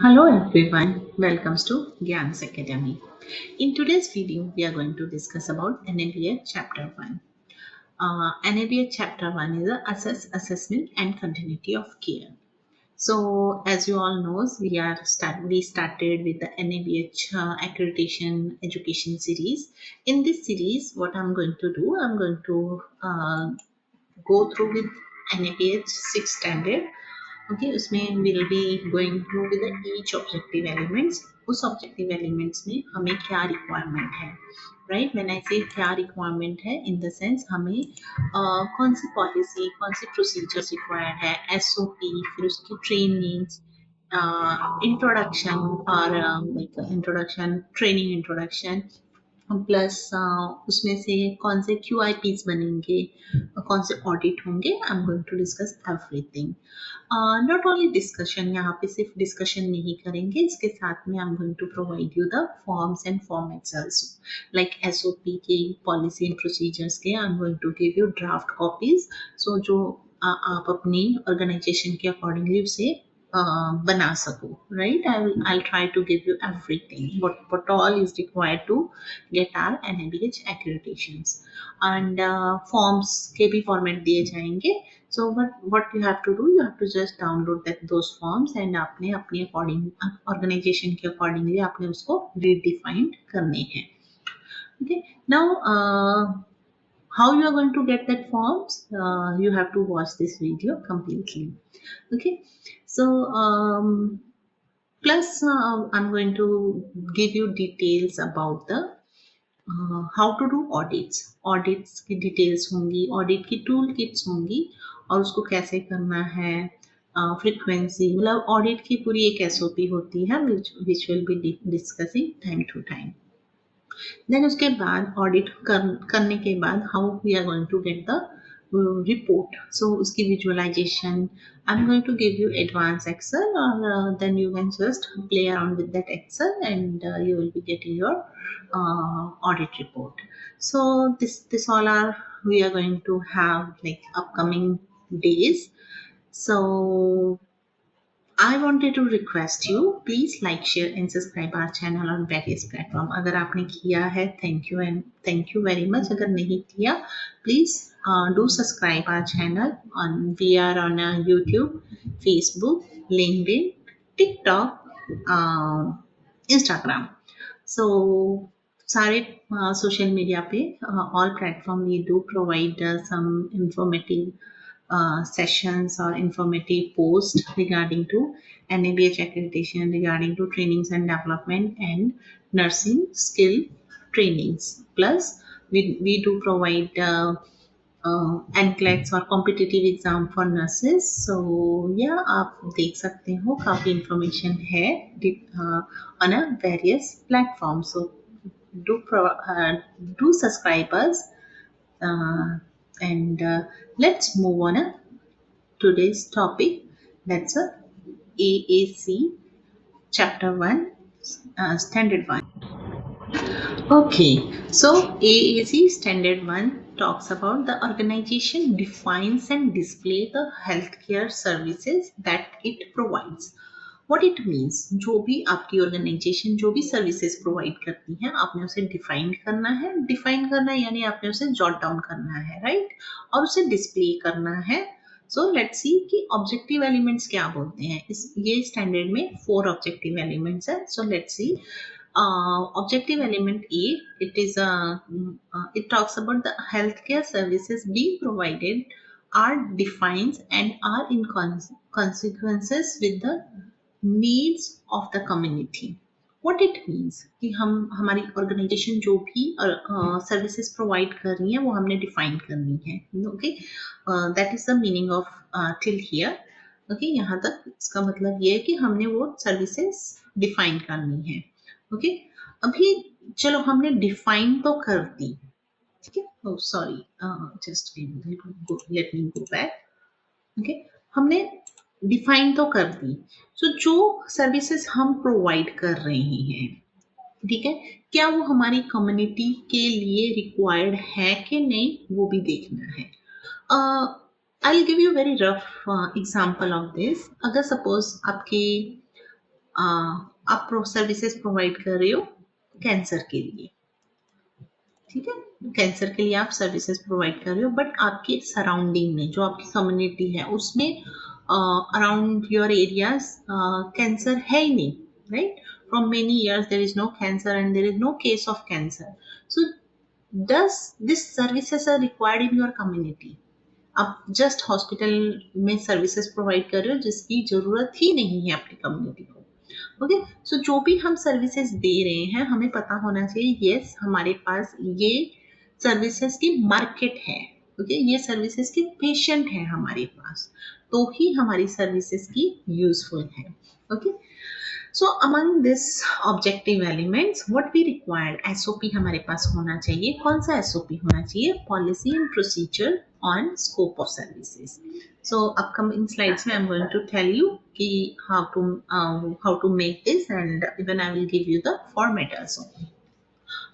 Hello everyone, welcome to Gyan's Academy. In today's video, we are going to discuss about NABA Chapter 1. NABA Chapter 1 is the Assessment and Continuity of Care. So, as you all know, we started with the NABH accreditation education series. In this series, what I'm going to do, I'm going to go through with NABH 6 standard. Okay उसमें will be going through with each objective elements उस objective elements में हमें क्या requirement है right when I से क्या requirement है in the sense हमें कौन सी पॉलिसी कौन सी प्रोसीजर्स रिक्वायर्ड है एसओपी फिर उसकी ट्रेनिंग्स इंट्रोडक्शन और like introduction training introduction plus उसमें से कौन से क्यू आई पीज बनेंगे कौन से ऑडिट होंगे I am going to discuss everything not only discussion यहाँ पे सिर्फ डिस्कशन नहीं करेंगे इसके साथ में I am going to provide you the forms and formats also like SOP के पॉलिसी एंड प्रोसीजर्स के I am going to give you draft copies so जो आप अपनी ऑर्गेनाइजेशन के अकॉर्डिंगली उसे बना सको right I'll try to give you everything what all is required to get our NABH accreditations and forms के भी format दिए जाएंगे so what you have to do you have to just download those forms and आपने अपने according organization के accordingly आपने उसको redefine करने हैं okay now how you are going to get that forms you have to watch this video completely okay so plus I'm going to give you details about the how to do audits की details होंगी audit की tool kits होंगी और उसको कैसे करना है frequency मतलब audit की पूरी एक SOP होती है which will be discussing time to time then उसके बाद ऑडिट करने के बाद how we are going to get the report so उसकी visualization I'm going to give you advanced excel or then you can just play around with that excel and you will be getting your audit report so this all are we are going to have like upcoming days so I wanted to request you please like share and subscribe our channel on various platform अगर आपने किया है thank you and thank you very much अगर नहीं किया please do subscribe our channel on we are on YouTube Facebook LinkedIn TikTok Instagram so सारे social media पे all platform we do provide some informative sessions or informative posts regarding to NABH accreditation, regarding to trainings and development and nursing skill trainings. Plus, we do provide NCLEX or competitive exam for nurses. So yeah, आप देख सकते हो काफी information है on a various platforms. So do subscribe us and let's move on today's topic that's a AAC chapter 1 standard 1 okay so AAC standard 1 talks about the organization defines and display the healthcare services that it provides what it means जो भी आपकी organisation जो भी services provide करती है आपने उसे define करना है यानी आपने उसे जॉट डाउन करना है राइट और उसे डिस्प्ले करना है सो लेट्स सी कि ऑब्जेक्टिव एलिमेंट्स क्या बोलते हैं इस ये स्टैंडर्ड में 4 ऑब्जेक्टिव एलिमेंट्स है so let's see objective element A it talks about the healthcare services being provided are defined and are in consequences with the needs of the community what it means कि हम हमारी organisation जो भी services provide कर रही है वो हमने डिफाइन करनी है okay that is the meaning of till here okay यहाँ तक इसका मतलब ये है कि हमने वो सर्विसेज डिफाइन करनी है ओके अभी चलो हमने डिफाइन तो कर दी ठीक है oh sorry just let me go back okay हमने डिफाइन तो कर दी सो जो सर्विसेज हम प्रोवाइड कर रहे हैं ठीक है क्या वो हमारी कम्युनिटी के लिए रिक्वायर्ड है कि नहीं वो भी देखना है I will give you very rough example of this अगर सपोज आपकी आप सर्विसेज प्रोवाइड कर रहे हो कैंसर के लिए, ठीक है, कैंसर के लिए आप सर्विसेज प्रोवाइड कर रहे हो, बट आपके सराउंडिंग में जो आपकी कम्युनिटी है उसमें अराउंड योर एरियाज कैंसर है ही नहीं, right? From many years there is no cancer and there is no case of cancer. So does this services are required in your community? आप जस्ट हॉस्पिटल में services provide कर रहे हो जिसकी जरूरत ही नहीं है अपनी कम्युनिटी को. ओके, सो जो भी हम सर्विसेज दे रहे हैं हमें पता होना चाहिए, यस हमारे पास ये सर्विसेज की मार्केट है, ओके, ये सर्विसेज के पेशेंट है हमारे पास, तो ही हमारी सर्विसेज की यूजफुल है. Okay, so among this objective elements what we required, SOP हमारे पास होना चाहिए. कौन सा एसओपी होना चाहिए? Policy and procedure on scope of services. So upcoming slides में I'm going to tell you कि how to make this, and even I will give you the format also.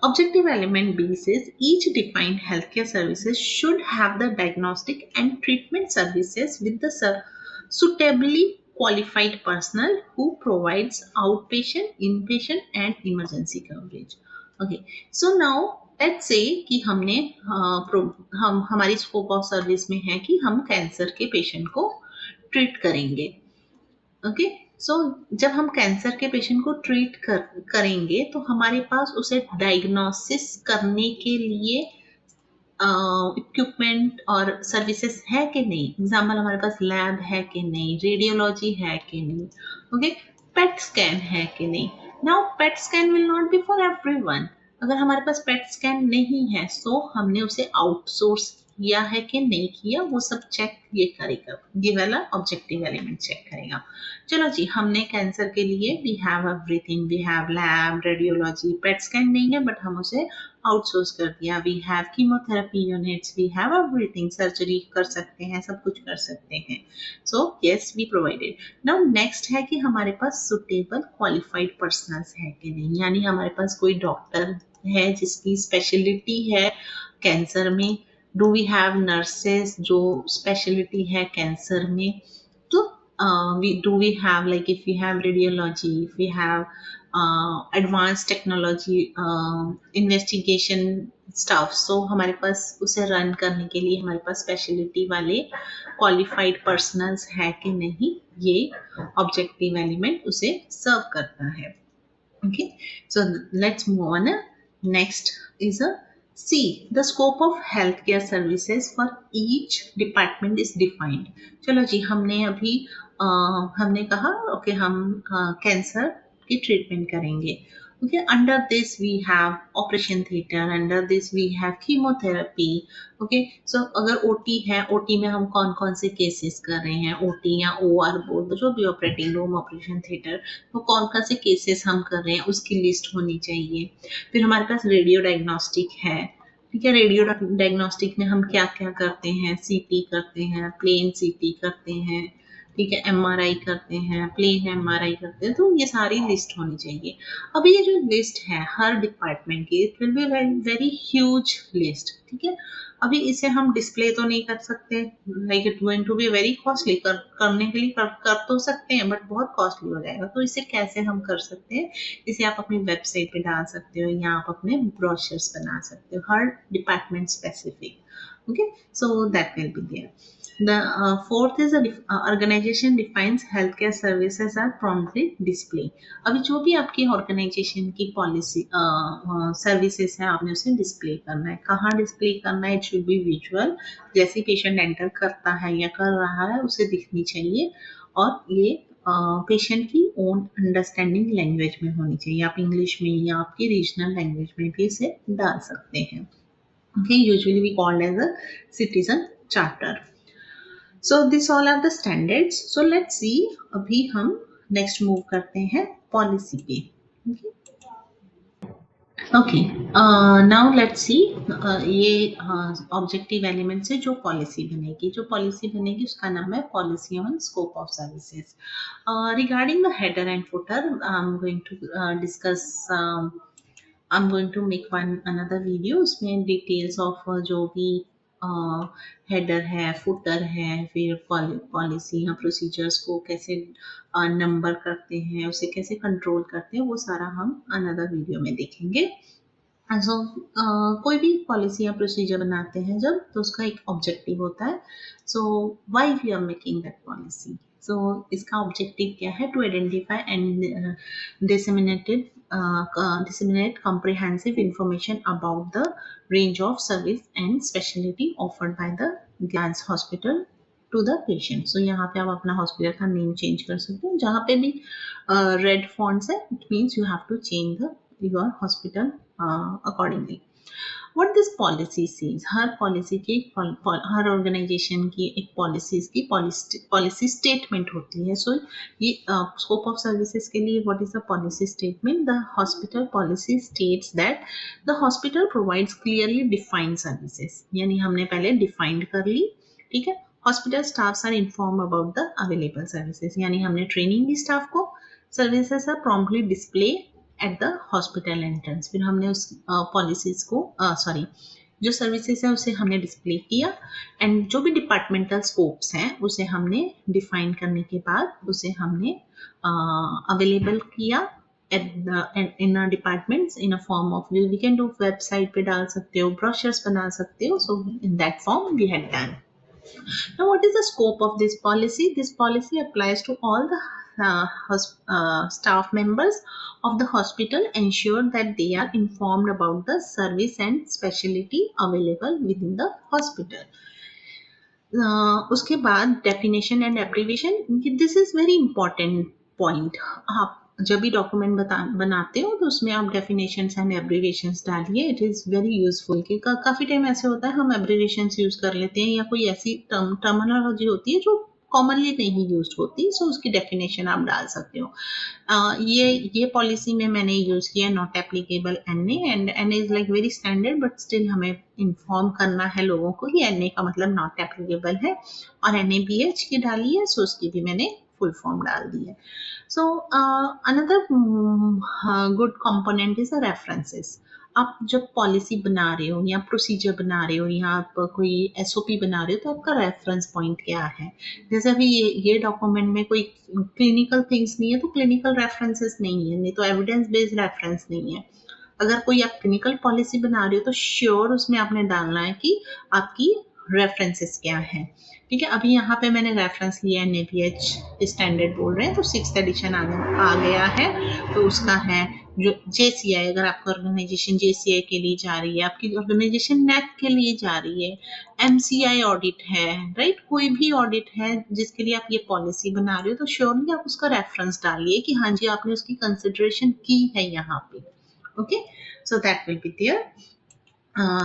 Objective element B says each defined healthcare services should have the diagnostic and treatment services with the suitably qualified personnel who provides outpatient, inpatient and emergency coverage. Okay, so now let's say कि हमने हम हमारी scope of service में है कि हम cancer के patient को ट्रीट करेंगे. ओके, सो जब हम कैंसर के पेशेंट को ट्रीट करेंगे तो हमारे पास उसे डायग्नोसिस करने के लिए इक्विपमेंट और सर्विसेज है कि नहीं. एग्जाम्पल, हमारे पास लैब है कि नहीं, रेडियोलॉजी है कि नहीं, ओके, पेट स्कैन है कि नहीं. Now PET scan will not be for everyone. अगर हमारे पास पेट स्कैन नहीं है सो हमने उसे आउटसोर्स किया है कि नहीं किया, वो सब चेक ये करेगा, ये वाला ऑब्जेक्टिव एलिमेंट चेक करेगा. चलो जी, हमने कैंसर के लिए we have everything, we have lab, radiology, PET scan नहीं है बट हम उसे आउटसोर्स कर दिया. We have chemotherapy units, we have everything, surgery कर सकते हैं, सब कुछ कर सकते हैं. So yes, we provided. Now next है कि हमारे पास सुटेबल क्वालिफाइड पर्सनल्स है कि नहीं, यानी हमारे पास कोई डॉक्टर है जिसकी स्पेशलिटी है कैंसर में. डू वी हैव नर्सेस जो स्पेशलिटी है कैंसर में? तो do we have, like if we have radiology, if we have advanced technology investigation stuff, so हमारे पास उसे रन करने के लिए हमारे पास स्पेशलिटी वाले क्वालिफाइड पर्सनल्स है कि नहीं, ये ऑब्जेक्टिव एलिमेंट उसे सर्व करता है. Okay, so let's move on. Next is a C. The scope of healthcare services for each department is defined. चलो जी, हमने अभी हमने कहा ओके हम कैंसर की ट्रीटमेंट करेंगे. Okay, under this we have operation theater, under this we have chemotherapy. Okay, so अगर OT है, OT में हम कौन कौन से केसेस कर रहे हैं, OT या OR बोल दो, जो भी ऑपरेटिंग रूम, ऑपरेशन थिएटर, तो कौन कौन से केसेस हम कर रहे हैं उसकी लिस्ट होनी चाहिए. फिर हमारे पास रेडियो डायग्नोस्टिक है, ठीक है, रेडियो डायग्नोस्टिक में हम क्या क्या करते हैं, सीटी करते हैं, प्लेन सीटी करते हैं, ठीक है, एमआरआई करते हैं, प्लेन एमआरआई करते हैं, तो ये सारी लिस्ट होनी चाहिए. अब ये जो लिस्ट है हर डिपार्टमेंट की, it will be very huge list, ठीक है. अभी इसे हम डिस्प्ले तो नहीं कर सकते, like it going to be very costly. करने के लिए कर तो सकते हैं बट बहुत कॉस्टली हो जाएगा. तो इसे कैसे हम कर सकते हैं, इसे आप अपनी वेबसाइट पे डाल सकते हो या आप अपने ब्रोशर्स बना सकते हो, हर department specific. Okay, so that will be there. The fourth is organization defines healthcare services are promptly display. अभी जो भी आपकी ऑर्गेनाइजेशन की पॉलिसी सर्विसेज है आपने उसे डिस्प्ले करना है. कहाँ डिस्प्ले करना है? It should be visual. जैसे पेशेंट एंटर करता है या कर रहा है उसे दिखनी चाहिए, और ये पेशेंट की ओन अंडरस्टैंडिंग लैंग्वेज में होनी चाहिए. आप इंग्लिश में या आपकी रीजनल लैंग्वेज में भी इसे डाल सकते हैं. Okay, usually we called as a citizen charter. So this all are the standards. So let's see. अभी हम next move करते हैं policy पे. Okay. Okay. Now let's see. ये objective element से जो policy बनेगी, जो policy बनेगी उसका नाम है policy on scope of services. Regarding the header and footer, I'm going to discuss. I'm going to make another video उसमें details of जो भी हेडर है, फुटर है, फिर पॉलिसी या प्रोसीजर्स को कैसे नंबर करते हैं, उसे कैसे कंट्रोल करते हैं, वो सारा हम अनदर वीडियो में देखेंगे। सो कोई भी पॉलिसी या प्रोसीजर बनाते हैं जब, तो उसका एक ऑब्जेक्टिव होता है। So why we are making that policy, so इसका ऑब्जेक्टिव क्या है? To identify and disseminate comprehensive information about the range of service and specialty offered by the Glanz Hospital to the patient. So यहाँ पे आप अपना hospital का name change कर सकते हो, जहाँ पे भी रेड फॉन्ट्स है, it means you have to change the your hospital accordingly. What this policy says, हर पॉलिसी की हर ऑर्गेनाइजेशन की एक पॉलिसीज की पॉलिसी स्टेटमेंट होती है। सो ये स्कोप ऑफ सर्विसेज के लिए what is the policy statement? The hospital policy states that the hospital provides clearly defined services, यानी हमने पहले डिफाइंड कर ली, ठीक है। Hospital staffs are inform about the available services, यानी हमने ट्रेनिंग दी स्टाफ को। Services are promptly display at the hospital entrance, फिर हमने उस पॉलिसीज को जो सर्विसेज है उसे हमने डिस्प्ले किया, एंड जो भी डिपार्टमेंटल स्कोप्स हैं उसे हमने डिफाइन करने के बाद उसे हमने अवेलेबल किया in departments in a form of, we can do website पे डाल सकते हो, ब्रोशर्स बना सकते हो। So in that form we had done. Now, what is the scope of this policy? This policy applies to all the staff members of the hospital, ensure that they are informed about the service and specialty available within the hospital. उसके बाद definition and abbreviation, this is very important point. आप जब भी document बनाते हो तो उसमें आप डेफिनेशंस एंड एब्रीविएशंस डालिए, इट इज़ वेरी यूजफुल। कि काफ़ी टाइम ऐसे होता है हम एब्रीविएशंस यूज कर लेते हैं, या कोई ऐसी टर्मिनोलॉजी होती है जो कॉमनली नहीं यूज होती, सो उसकी डेफिनेशन आप डाल सकते हो। ये पॉलिसी में मैंने यूज किया not applicable NA, and NA is like very standard, but still हमें इन्फॉर्म करना है लोगों को कि एनए का मतलब नॉट एप्लीकेबल है, और एनएबीएच की डाली है, सो उसकी भी मैंने फुल फॉर्म डाल दी है। So another good component is the references. आप जब पॉलिसी बना रहे हो या प्रोसीजर बना रहे हो या आप कोई एसओपी बना रहे हो, तो आपका रेफरेंस पॉइंट क्या है? जैसे अभी ये डॉक्यूमेंट में कोई क्लिनिकल थिंग्स नहीं है तो क्लिनिकल रेफरेंसेस नहीं है, नहीं तो एविडेंस बेस्ड रेफरेंस नहीं है। अगर कोई आप क्लिनिकल पॉलिसी बना रहे हो तो श्योर उसमें आपने डालना है कि आपकी रेफरेंसेस क्या है, ठीक है। अभी यहाँ पे मैंने रेफरेंस लिया है NABH स्टैंडर्ड बोल रहे हैं, तो 6th एडिशन आ गया है, तो उसका है जो JCI, अगर आपका ऑर्गेनाइजेशन JCI के लिए जा रही है, आपकी ऑर्गेनाइजेशन NAC के लिए जा रही है, MCI ऑडिट है, राइट, कोई भी ऑडिट है जिसके लिए आप ये पॉलिसी बना रहे हो, तो श्योरली आप उसका रेफरेंस डालिए कि हाँ जी आपने उसकी कंसिडरेशन की है यहाँ पे, okay. So that will be there.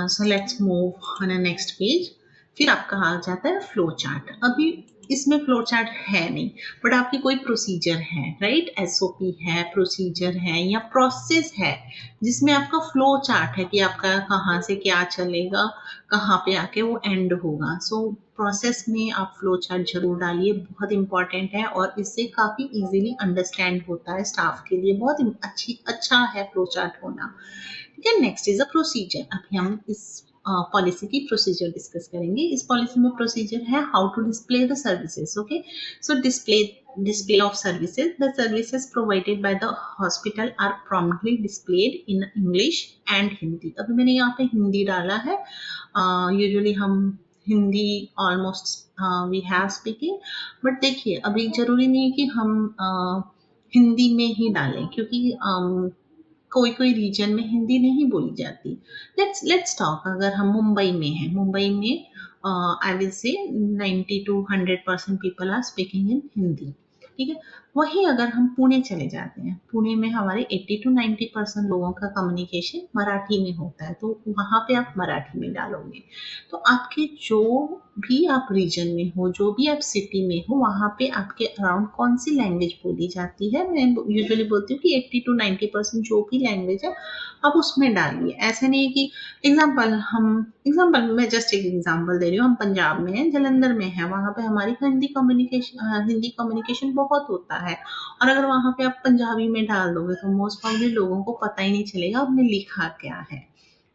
So let's move on the next page. फिर आपका आ जाता है फ्लो चार्ट। अभी इसमें फ्लो चार्ट है नहीं, बट आपकी कोई प्रोसीजर है, राइट, एसओपी है, प्रोसीजर है या प्रोसेस है जिसमें आपका फ्लो चार्ट है कि आपका कहाँ से क्या चलेगा, कहाँ पे आके वो एंड होगा। सो प्रोसेस में आप फ्लो चार्ट जरूर डालिए, बहुत इंपॉर्टेंट है, और इससे काफ़ी इजीली अंडरस्टैंड होता है स्टाफ के लिए, बहुत अच्छा है फ्लो चार्ट होना, ठीक है। Next is a procedure. अभी हम इस पॉलिसी की प्रोसीजर डिस्कस करेंगे। इस पॉलिसी में प्रोसीजर है how to display the services, okay. So display of services, the services provided by the hospital are promptly displayed in English and Hindi. अभी मैंने यहाँ पे हिंदी डाला है, यूजुअली हम Hindi almost we have speaking, but देखिए अभी जरूरी नहीं है कि हम हिंदी में ही डालें, क्योंकि कोई रीजन में हिंदी नहीं बोली जाती। लेट्स टॉक, अगर हम मुंबई में हैं, मुंबई में I will say 90 to 100% people are speaking in Hindi, ठीक है। वहीं अगर हम पुणे चले जाते हैं, पुणे में हमारे 80 to 90% लोगों का कम्युनिकेशन मराठी में होता है, तो वहाँ पे आप मराठी में डालोगे। तो आपके जो भी आप रीजन में हो, जो भी आप सिटी में हो, वहाँ पे आपके अराउंड कौन सी लैंग्वेज बोली जाती है, मैं यूजुअली बोलती हूँ कि 80 to 90% जो भी लैंग्वेज है आप उसमें डालिए। ऐसे नहीं कि एग्जाम्पल मैं जस्ट एक एग्जाम्पल दे रही हूँ, हम पंजाब में हैं, जलंधर में है, वहाँ पे हमारी हिंदी कम्युनिकेशन बहुत होता है, और अगर वहाँ पे आप पंजाबी में डाल दोगे तो मोस्ट प्रॉब्ली लोगों को पता ही नहीं चलेगा आपने लिखा क्या है,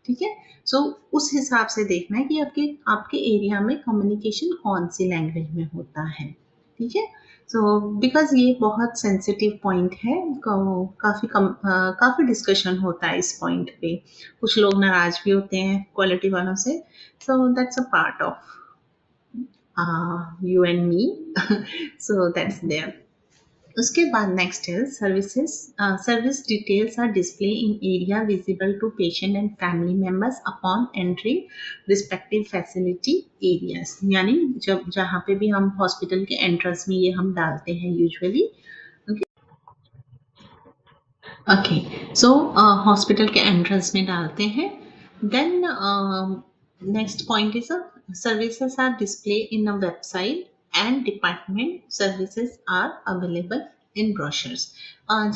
ठीक है। सो उस हिसाब से देखना है कि आपके आपके एरिया में कम्युनिकेशन कौन सी लैंग्वेज में होता है। ठीक है। सो बिकॉज ये बहुत सेंसिटिव पॉइंट है, काफ़ी डिस्कशन होता है इस पॉइंट पे, कुछ लोग नाराज भी होते हैं क्वालिटी वालों से। So that's a part of you and me. So that's there. उसके बाद नेक्स्ट है services. Service details are display in area visible to patient and family members upon entry respective facility areas. यानी जब जहाँ पे भी हम हॉस्पिटल के एंट्रेंस में ये हम डालते हैं यूजुअली। ओके, सो हॉस्पिटल के एंट्रेंस में डालते हैं। Then next point is services are displayed in a website and department services are available in brochures।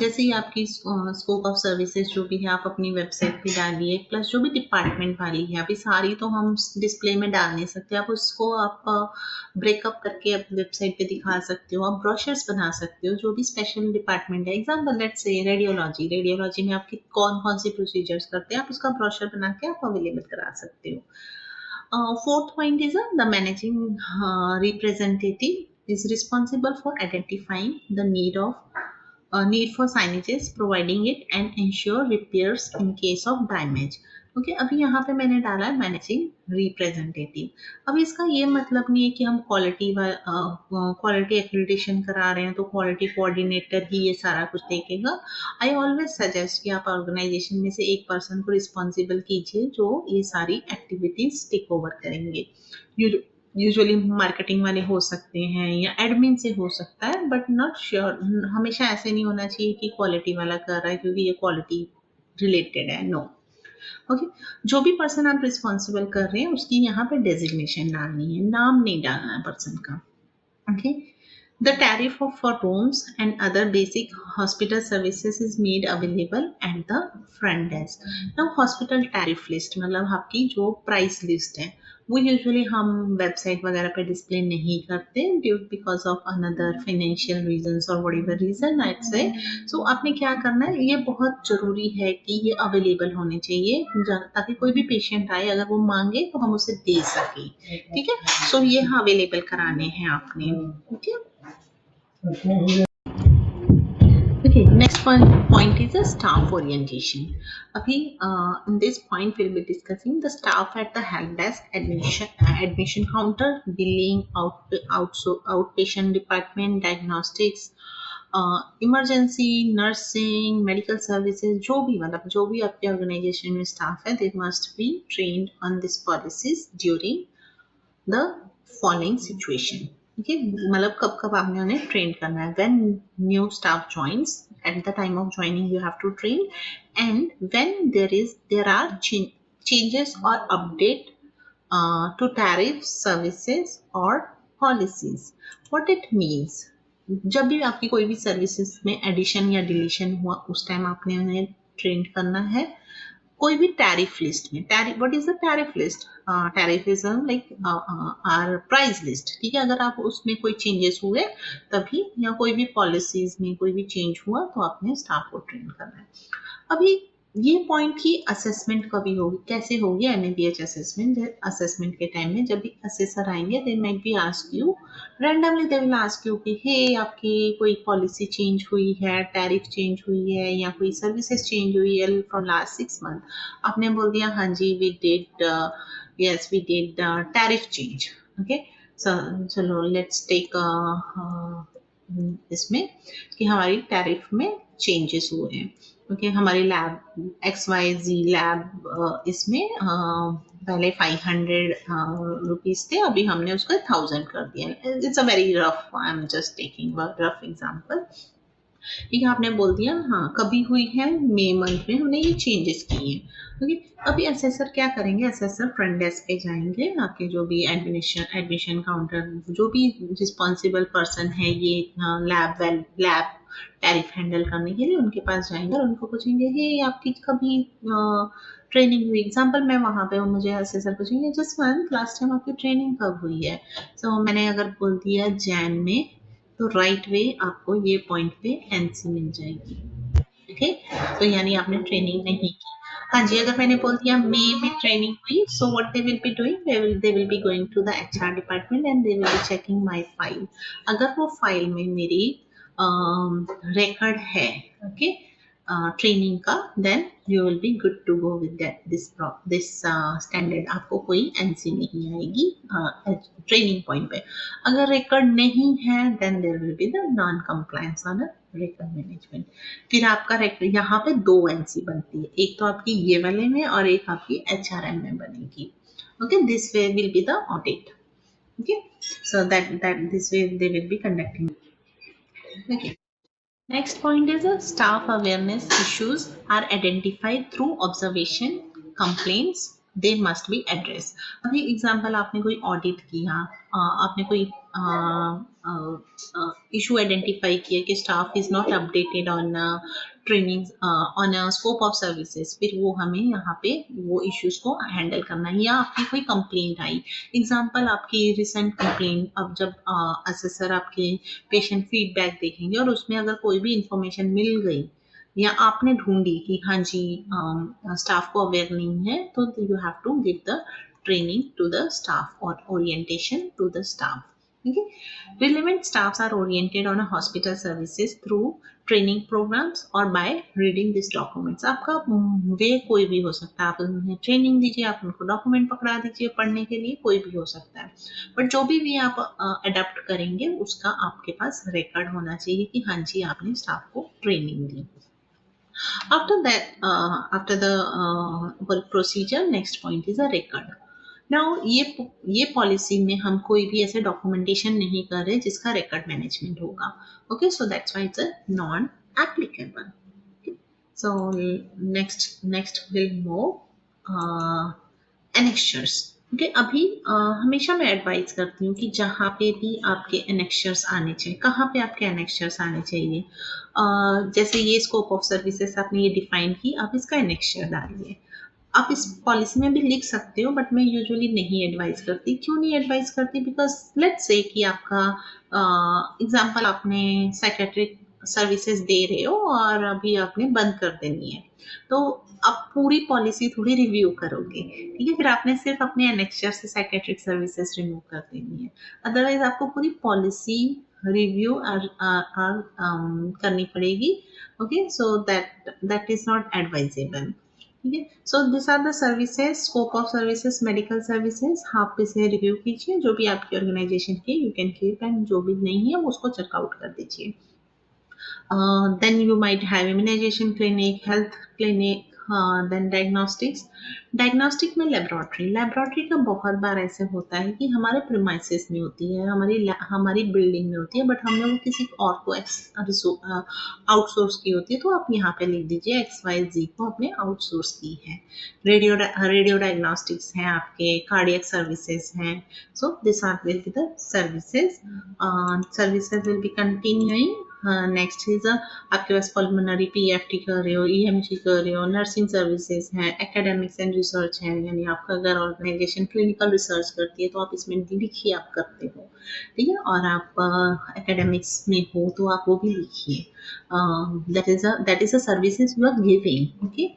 जैसे ही आपकी स्कोप ऑफ सर्विसेज जो भी है आप अपनी वेबसाइट पे डालिए, प्लस जो भी डिपार्टमेंट वाली है, अभी सारी तो हम डिस्प्ले में डाल नहीं सकते, आप उसको आप ब्रेकअप करके अपनी वेबसाइट पे दिखा सकते हो, आप ब्रोशर्स बना सकते हो जो भी स्पेशल डिपार्टमेंट है। Example let's say radiology, radiology में आपकी कौन कौन सी प्रोसीजर्स करते हैं, आप उसका ब्रोशर बना के आप अवेलेबल करा सकते हो। Fourth point is the managing representative is responsible for identifying the need for signages, providing it and ensure repairs in case of damage। Okay, अभी यहाँ पे मैंने डाला है मैनेजिंग रिप्रेजेंटेटिव। अब इसका ये मतलब नहीं है कि हम क्वालिटी एक्रेडिटेशन करा रहे हैं तो क्वालिटी कोऑर्डिनेटर ही ये सारा कुछ देखेगा। आई ऑलवेज सजेस्ट कि आप ऑर्गेनाइजेशन में से एक पर्सन को रिस्पॉन्सिबल कीजिए जो ये सारी एक्टिविटीज टेक ओवर करेंगे। यूजुअली मार्केटिंग वाले हो सकते हैं या एडमिन से हो सकता है, बट नॉट श्योर, हमेशा ऐसे नहीं होना चाहिए कि क्वालिटी वाला कर रहा है क्योंकि ये क्वालिटी रिलेटेड है। नो, ओके, जो भी पर्सन आप रिस्पॉन्सिबल कर रहे हैं उसकी यहाँ पे डेजिग्नेशन डालनी है, नाम नहीं डालना है पर्सन का। Okay, the tariff for rooms and other basic hospital services is made available at the front desk। now hospital tariff list मतलब आपकी जो प्राइस लिस्ट है वो यूजुअली हम वेबसाइट वगैरह पे डिस्प्ले नहीं करते due because of another financial reasons और व्हाटएवर रीजन आई से। सो आपने क्या करना है, ये बहुत जरूरी है कि ये अवेलेबल होने चाहिए ताकि कोई भी पेशेंट आए अगर वो मांगे तो हम उसे दे सके। ठीक है, सो ये अवेलेबल कराने हैं आपने। ठीक है। Okay, next point is the staff orientation। अभी in this point we'll be discussing the staff at the help desk, admission counter, billing, outpatient department, diagnostics, emergency, nursing, medical services, जो भी मतलब जो भी आपके ऑर्गेनाइजेशन में स्टाफ है, they must be trained on this policies during the following situation. ठीक है, मतलब कब कब आपने उन्हें ट्रेन करना है। When new staff joins, at the time of joining you have to train, and when there are changes और अपडेट टू टैरिफ, सर्विसेज और पॉलिसीज। व्हाट इट मीन्स, जब भी आपकी कोई भी सर्विसेज में एडिशन या डिलीशन हुआ उस टाइम आपने उन्हें ट्रेन करना है। कोई भी टैरिफ लिस्ट में, tariff, what is the tariff list? Tariff is like our price list. ठीक है, अगर आप उसमें कोई चेंजेस हुए तभी, या कोई भी पॉलिसीज में कोई भी चेंज हुआ तो आपने स्टाफ को ट्रेन करना है। अभी ये पॉइंट की असेसमेंट कभी होगी, कैसे होगी एनएबीएच असेसमेंट? असेसमेंट के टाइम में जब भी असेसर आएंगे they might be ask you randomly, they will ask you कि हे आपकी कोई पॉलिसी चेंज हुई है, टैरिफ चेंज हुई है या कोई सर्विसेज चेंज हुई है फ्रॉम लास्ट 6 मंथ। आपने बोल दिया हाँ जी we did, yes we did tariff change. Okay, चलो लेट्स टेक इसमें कि हमारी टैरिफ में चेंजेस हुए हैं। ओके, हमारी लैब XYZ लैब इसमें पहले 500 रुपीज थे, अभी हमने उसको 1000 कर दिया। It's a very rough, I am just taking rough example. ठीक है, आपने बोल दिया हाँ कभी हुई है, मई मंथ में हमने ये चेंजेस किए हैं। ओके, अभी असेसर क्या करेंगे, असेसर फ्रंट डेस्क पे जाएंगे, आपके जो भी एडमिशन काउंटर जो भी रिस्पॉन्सिबल पर्सन है ये लैब टैरिफ हैंडल करने के लिए, उनके पास जाएंगे और उनको पूछेंगे हे आपकी कभी ट्रेनिंग हुई। एग्जाम्पल मैं वहाँ पे मुझे असेसर पूछेंगे जस्ट मंथ लास्ट टाइम आपकी ट्रेनिंग कब हुई है। सो मैंने अगर बोल दिया जैन में, तो राइट वे आपको ये पॉइंट पे एनसी मिल जाएगी। ठीक है, तो यानी आपने ट्रेनिंग नहीं की। हाँ जी, अगर मैंने बोल दिया मे में ट्रेनिंग हुई, so what they will be doing, they will be going to the HR department and they will be checking my file. अगर वो फाइल में मेरी रिकॉर्ड है, ओके, ट्रेनिंग का, then you will be good to go with this standard. आपको कोई NC नहीं आएगी ट्रेनिंग पॉइंट पे। अगर रिकॉर्ड नहीं है, then there will be the non compliance on record management. फिर आपका यहाँ पे दो एनसी बनती है, एक तो आपकी ये वाले में और एक आपकी एचआरएम में बनेगी। Okay, this way will be the audit. Okay, so that this way they will be conducting. Okay, next point is a staff awareness issues are identified through observation, complaints, they must be addressed। अभी example, आपने कोई audit किया, आपने कोई issue identify किया कि staff is not updated on training on scope of services, फिर वो हमें यहाँ पे वो इश्यूज को हैंडल करना है। या आपकी कोई कंप्लेंट आई, एग्जांपल आपकी रिसेंट कंप्लेंट, अब जब असेसर आपके पेशेंट फीडबैक देखेंगे और उसमें अगर कोई भी इंफॉर्मेशन मिल गई या आपने ढूंढी कि हाँ जी स्टाफ को अवेयर नहीं है, तो you have to give the training to the staff और orientation to the staff. Okay, relevant staffs are oriented on a hospital services through training programs और बाय रीडिंग दिस डॉक्यूमेंट्स। आपका वे कोई भी हो सकता है, आप उन्हें ट्रेनिंग दीजिए, आप उनको डॉक्यूमेंट पकड़ा दीजिए पढ़ने के लिए, कोई भी हो सकता है। बट जो भी आप अडेप्ट करेंगे उसका आपके पास रिकॉर्ड होना चाहिए कि हाँ जी आपने स्टाफ को training the. After that, after the work procedure, next point is a record. Now ये पॉलिसी में हम कोई भी ऐसे डॉक्यूमेंटेशन नहीं कर रहे जिसका रिकॉर्ड मैनेजमेंट होगा। Okay, so that's why it's a non applicable. So next will move annexures. Okay, अभी हमेशा मैं एडवाइज करती हूँ कि जहाँ पे भी आपके एनेक्शर्स आने चाहिए, कहाँ पे आपके एनेक्शर्स आने चाहिए, जैसे ये स्कोप ऑफ सर्विसेज आपने ये डिफाइन की, आप इसका एनेक्शर डालिए। आप इस पॉलिसी में भी लिख सकते हो, बट मैं यूजुअली नहीं एडवाइस करती। क्यों नहीं एडवाइस करती? बिकॉज लेट्स से कि आपका एग्जांपल आपने साइकेट्रिक सर्विसेज दे रहे हो और अभी आपने बंद कर देनी है, तो आप पूरी पॉलिसी थोड़ी रिव्यू करोगे, ठीक है, फिर आपने सिर्फ अपने एनेक्चर से साइकेट्रिक सर्विसेज रिमूव कर देनी है। अदरवाइज आपको पूरी पॉलिसी रिव्यू करनी पड़ेगी। Okay, so that is not advisable. ठीक है, so this are the services, scope of services, medical services. आप इसे रिव्यू कीजिए, जो भी आपकी ऑर्गेनाइजेशन की यू कैन कीप, एंड जो भी नहीं है उसको चेकआउट कर दीजिए। Then you might have immunization clinic, health clinic, then diagnostics। Diagnostic में लेबोरेटरी का बहुत बार ऐसे होता है कि हमारे प्रीमाइसेस में होती है, हमारी बिल्डिंग में होती है, बट हमने वो किसी और को आउटसोर्स की होती है, तो आप यहाँ पे लिख दीजिए XYZ को आपने आउटसोर्स की है। रेडियो डायग्नोस्टिक्स हैं, आपके कार्डियक सर्विसेज हैं। So this are will be the services will be continuing. Next is आपके पास पल्मोनरी PFT कर रहे हो, EMG कर रहे हो, नर्सिंग सर्विसेज हैं, एकेडमिक्स एंड रिसर्च है, यानी आपका अगर ऑर्गेनाइजेशन क्लिनिकल रिसर्च करती है तो आप इसमें लिखिए आप करते हो, ठीक है, और आप एकेडमिक्स में हो तो आप वो भी लिखिए। That is a services you are giving. Okay,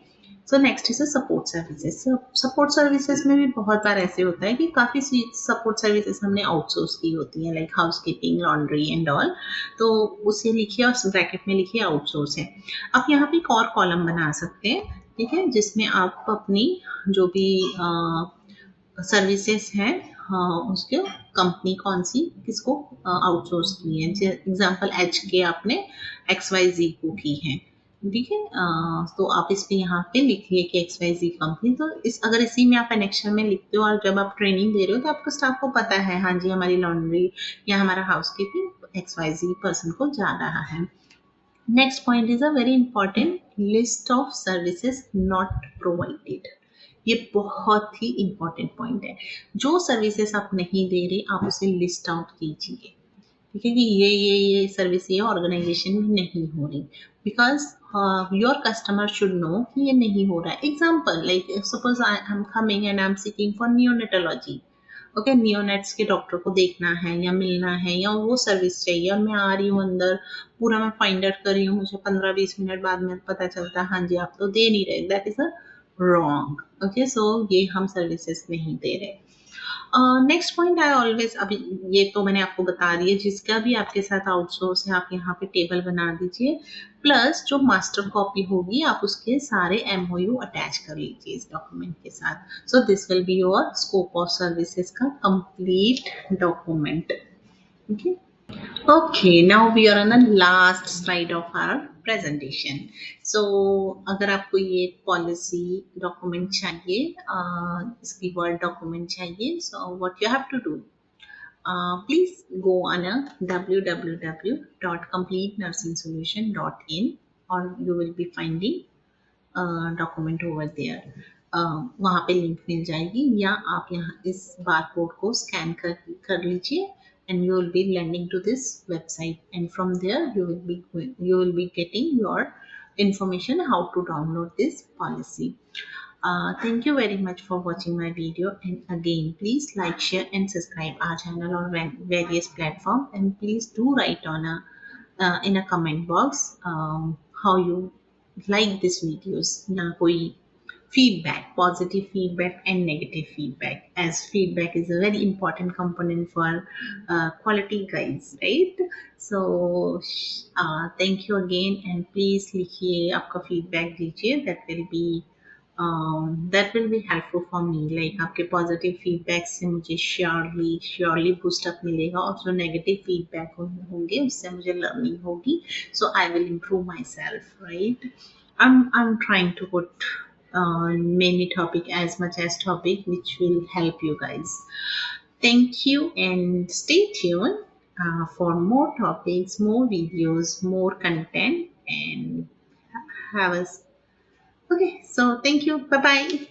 so next is support services. Support services में भी बहुत बार ऐसे होता है कि काफ़ी सपोर्ट सर्विसेज हमने आउटसोर्स की होती हैं, like house keeping, laundry and all, तो उसे लिखिए और ब्रैकेट में लिखिए आउटसोर्स है। आप यहाँ पे एक और कॉलम बना सकते हैं, ठीक है, जिसमें आप अपनी जो भी सर्विसेज हैं उसके कंपनी कौन सी किसको आउटसोर्स की है। एग्जाम्पल के आपने XYZ को की है, ठीक है, तो आप इस पे यहाँ पे लिखिए कि XYZ कंपनी। तो अगर इसी में आप एनेक्शन में लिखते हो और जब आप ट्रेनिंग दे रहे हो तो आपको स्टाफ को पता है हाँ जी हमारी लॉन्ड्री या हमारा हाउस कीपिंग XYZ पर्सन को जा रहा है। Next point is a very important, list of services not provided. ये बहुत ही इंपॉर्टेंट पॉइंट है। जो सर्विसेज आप नहीं दे रहे आप उसे लिस्ट आउट कीजिए, ठीक है, कि ये सर्विस ये ऑर्गेनाइजेशन में नहीं हो रही, because your customer should know कि ये नहीं हो रहा है। Example like suppose I am coming and I am seeking for neonatology. Okay, neonates के डॉक्टर को देखना है या मिलना है या वो सर्विस चाहिए, और मैं आ रही हूँ अंदर, मैं फाइंड आउट कर रही हूँ, मुझे 15-20 मिनट बाद में पता चलता है हाँ जी आप तो दे नहीं रहे। That is a wrong. Okay, so ये हम सर्विसेज नहीं दे रहे. नेक्स्ट पॉइंट आई ऑलवेज, अभी ये तो मैंने आपको बता दिया, जिसका भी आपके साथ आउटसोर्स है आप यहाँ पे टेबल बना दीजिए, प्लस जो मास्टर कॉपी होगी आप उसके सारे एमओयू अटैच कर लीजिए इस डॉक्यूमेंट के साथ. So this will be your scope of services का complete document. Okay. Okay, now we are on the last slide of our presentation. So, अगर आपको ये policy document चाहिए, इसकी word document चाहिए, so what you have to do, please go on a www.completenursingsolution.in or you will be finding document over there. वहाँ पे link मिल जाएगी, या आप यहाँ इस बार कोड को स्कैन कर लीजिए and you will be landing to this website, and from there you will be getting your information how to download this policy. Thank you very much for watching my video, and again please like, share and subscribe our channel on various platforms, and please do write on in a comment box how you like these videos, या कोई feedback, positive feedback and negative feedback, as feedback is a very important component for quality guides, right? So thank you again, and please लिखिए, आपका feedback दीजिए. That will be helpful for me. Like आपके positive feedback से मुझे surely boost up मिलेगा, और जो negative feedback होंगे उससे मुझे learning होगी. So I will improve myself, right? I'm trying to put many topic, as much as topic which will help you guys. Thank you, and stay tuned for more topics, more videos, more content, and have us. Okay, so thank you. Bye bye.